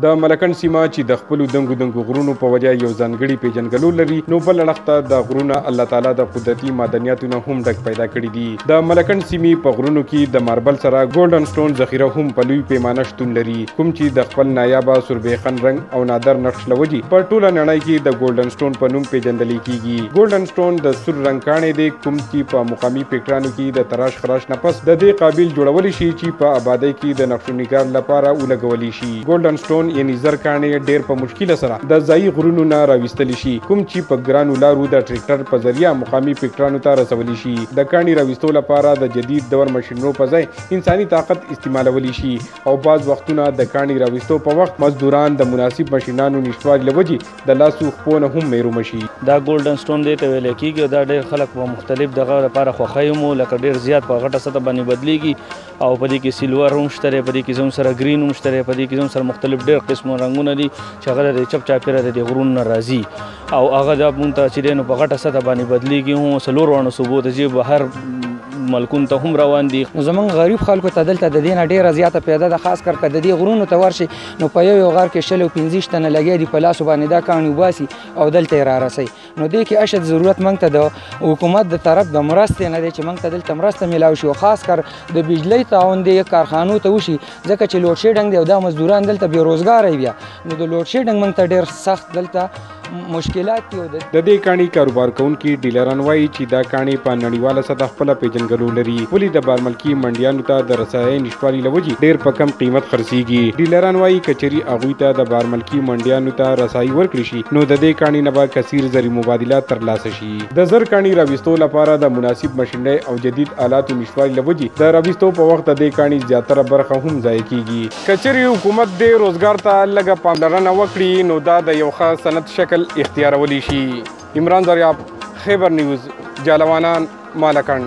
د ملکنډ سیمه چې د خپلو دنګو غرونو په وجه یو ځانګړي پیژنګلو لري، نو بل اړخ ته د غرونه الله تعالی د قدرتي معدنیاتو نه هم ډک پیدا کړي دي. د ملکنډ سیمې په غرونو کې د ماربل سره ګولډن سټون ذخیره هم په لوی پیمانه شتون لري، کوم چې د خپل نایابه سربیخن رنګ او نادر نقش له وجې په ټوله نړۍ کې د ګولډن سټون په نوم پیژندل کیږي. ګولډن سټون د سور رنګ کاڼی دی، کوم چې په مقامي فکټرانو کې د تراش خراش نه پس د دې قابل جوړولی شي چې په آبادۍ کې د نقش نگار لپاره ولګولی شي. ګولډن سټون یعنی زر کاڼي ډیر په مشکله سره د ځایي غرونو نه راویستلی شي، کوم چې په ګرانو لارو د ټریکټر په ذریعه مقامي فکټرانو ته رسولی شي. د کاڼي راویستو لپاره د جدید دور ماشینونو په ځای انساني طاقت استعمالولی شي، او بعض وختونه د کاڼي راویستو په وخت مزدوران د مناسب ماشینانو نشتوالي له وجې د لاسو خپو نه هم محروم شي. دا ګولډن سټون دی ته ویل کېږي، دا ډېر خلک په مختلف دغه لپاره خوښوي مو، لکه ډېر زیات په غټه سطح باندې بدلیږي، او په دې کې سیلور هم شته، په دې کې زموږ سره ګرین هم شته، په دې کې زموږ سره مختلف ډېر قسمه رنګونه دي چې هغه د چپ چاپیره د دې غرونو نه راځي، او هغه دا مونږ ته چې دی نو په غټه سطح باندې بدلیږي هم څلور واړو صوبو ته ځي، بهر ملکونو ته هم روان دي. نو زمونږ غریب خلکو ته دلته د دې نه ډېره زیاته پیاده ده، خاص کر که د دې غرونو ته ورشي نو په یو غار کې 20 او 25 تنه لګیا دي په لاسو باندې دا کاڼي وباسي او دلته یې رارسوي. نو دې کې اشد ضرورت موږ ته د حکومت د طرف د مرستې نه دی چې موږ ته دلته مرسته میلاو شي، او خاص کر د بجلۍ تعاون دی کارخانو ته وشي، ځکه چې لوډ شیډنګ دی او دا مزدوران دلته بېروزګاره بیا، نو د لوډ شیډنګ موږ ته ډېر سخت دلته مشکلات دي. د دې کاڼي کاروبار کوونکي ډیلران وایي چې دا کاڼي په نړیواله سطح خپله پیژنګلو لري، ولې د بارملکي منډیانو ته د رسایۍ نشتوالي له وجې ډېر په کم قیمت خرڅېږي. ډیلران وایي که چېرې هغوی ته د بارملکي منډیانو ته رسایي ورکړي شي نو د دې کاڼي نه به کثیر زري مبادله ترلاسه شي. د زر کاڼي راویستو لپاره د مناسب ماشینرۍ او جدید آلاتو نشتوالي له وجې د راویستو په وخت د دې کاڼي زیاتره برخه هم ضایع کیږي. که چېرې حکومت دې روزګار ته لږه پاملرنه وکړي نو دا د یو ښه صنعت شکل اختیارولی شي. عمران دریاب، خیبر نیوز، جالوانان، مالکنډ.